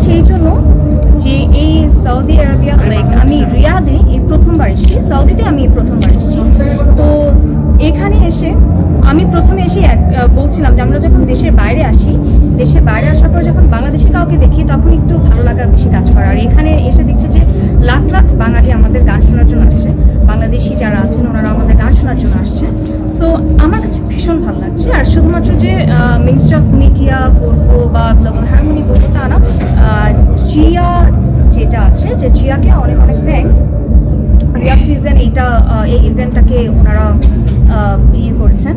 হচ্ছে এই জন্য যে এই সৌদি আরবিয়া লাইক আমি রিয়াদে এই প্রথমবার এসেছি, সৌদিতে আমি প্রথমবার এসেছি। তো এখানে এসে আমি প্রথমে এসে বলছিলাম যে আমরা যখন দেশের বাইরে আসি, দেশের বাইরে আসার পর যখন বাংলাদেশে কাউকে দেখি তখন একটু ভালো লাগা বেশি কাজ করে। আর এখানে এসে দেখছি যে লাখ লাখ বাঙালি আমাদের গান শোনার জন্য আসছে, বাংলাদেশি যারা আছেন ওনারা আমাদের গান শোনার জন্য আসছে। সো আমার কাছে ভীষণ ভালো লাগছে। আর শুধুমাত্র যে মিনিস্ট্রি অফ মিডিয়া বলবো বা গ্লোবাল হারমোনি বলবো তা না, জিয়া যেটা আছে, যে জিয়াকে অনেক অনেক থ্যাঙ্কস। রিয়াদ সিজন এই ইভেন্টটাকে ওনারা ইয়ে করেছেন।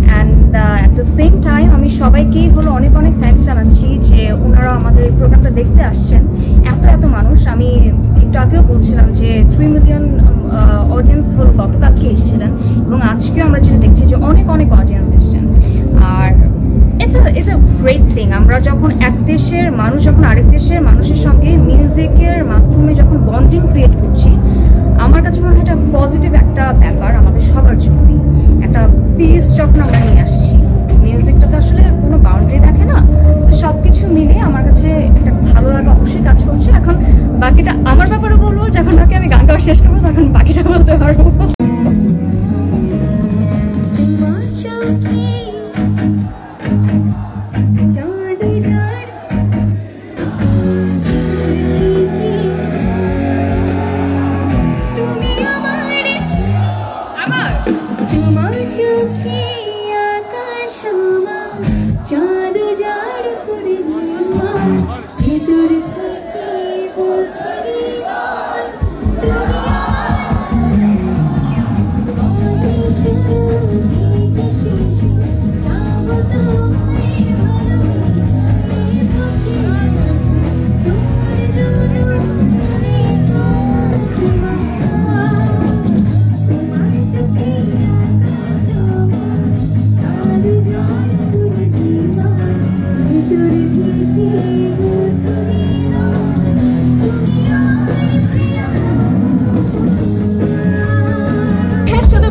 And at the same time আমি সবাইকেই অনেক অনেক থ্যাঙ্কস জানাচ্ছি যে ওনারা আমাদের এই প্রোগ্রামটা দেখতে আসছেন। এত মানুষ, আমি একটু আগেও বলছিলাম যে 3 মিলিয়ন অডিয়েন্স গতকালকে এসেছিলেন, এবং আজকেও আমরা যেটা দেখছি যে অনেক অনেক অডিয়েন্স এসছেন। আর ইটস আ গ্রেট থিং। আমরা যখন এক দেশের মানুষ যখন আরেক দেশের মানুষের সঙ্গে মিউজিকের মাধ্যমে যখন বন্ডিং ক্রিয়েট করছি, আমার কাছে মনে হয় এটা পজিটিভ একটা ব্যাপার আমাদের সবার জন্যই। একটা পিস যখন আমরা নিয়ে আসছি, মিউজিকটা তো আসলে কোনো বাউন্ডারি দেখে না। তো সব কিছু মিলে আমার কাছে একটা ভালো লাগা অবশ্যই কাজ করছে। এখন বাকিটা আমার ব্যাপারে বলবো, যখন বাকি আমি গান গাওয়া শেষ করবো তখন বাকিটা বলতে পারবো।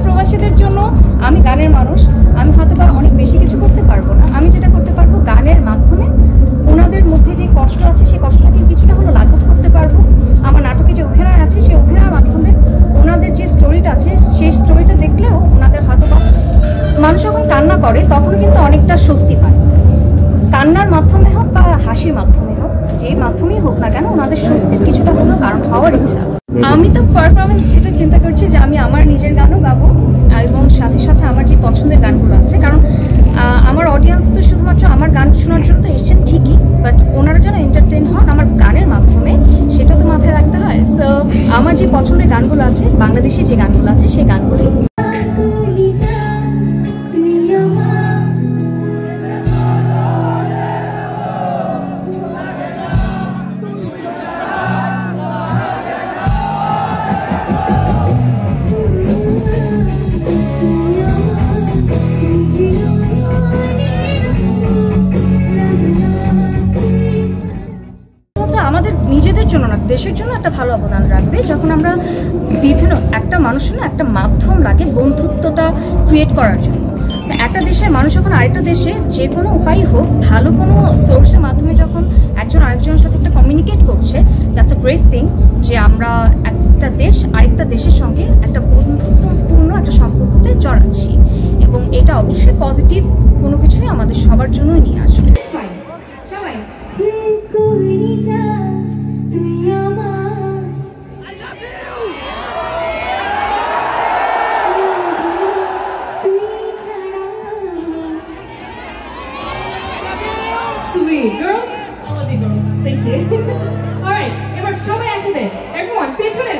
প্রবাসীদের জন্য আমি গানের মানুষ, আমি হয়তো বা অনেক বেশি কিছু করতে পারবো না। আমি যেটা করতে পারবো গানের মাধ্যমে ওনাদের মধ্যে যে কষ্ট আছে সেই কষ্টটাকে কিছুটা হলো লাঘব করতে পারবো। আমার নাটকে যে অভিনয় আছে সেই অভিনয়ের মাধ্যমে ওনাদের যে স্টোরিটা আছে সেই স্টোরিটা দেখলেও ওনাদের হয়তো বা মানুষ যখন কান্না করে তখনও কিন্তু অনেকটা স্বস্তি পায়। কান্নার মাধ্যমে হোক বা হাসির মাধ্যমে হোক, যে মাধ্যমেই হোক না কেন, ওনাদের স্বস্তির কিছুটা হলো কারণ হওয়ার ইচ্ছা আছে। আমি তো পারফরমেন্স যেটা চিন্তা করছি যে আমি আমার নিজের গানও গাবো, এবং সাথে সাথে আমার যে পছন্দের গানগুলো আছে, কারণ আমার অডিয়েন্স তো শুধুমাত্র আমার গান শোনার জন্য তো এসছেন ঠিকই, বাট ওনারা যেন এন্টারটেইন হন আমার গানের মাধ্যমে সেটা তো মাথায় রাখতে হয়। সো আমার যে পছন্দের গানগুলো আছে, বাংলাদেশি যে গানগুলো আছে, সেই গানগুলি আমাদের নিজেদের জন্য না, দেশের জন্য একটা ভালো অবদান রাখবে। যখন আমরা বিভিন্ন একটা মানুষের না একটা মাধ্যম লাগে বন্ধুত্বটা ক্রিয়েট করার জন্য। একটা দেশের মানুষ যখন আরেকটা দেশে যে কোনো উপায় হোক ভালো কোনো সোর্সের মাধ্যমে যখন একজন আরেকজনের সাথে একটা কমিউনিকেট করছে, দ্যাটস আ গ্রেট থিং। যে আমরা একটা দেশ আরেকটা দেশের সঙ্গে একটা বন্ধুত্বপূর্ণ একটা সম্পর্কতে জড়াচ্ছি, এবং এটা অবশ্যই পজিটিভ কোনো কিছুই আমাদের সবার জন্যই নিয়ে আসবে। সবাই Sweet girls, I love you girls. Thank you. All right, এবার সবাই একসাথে, everyone, পেছনে।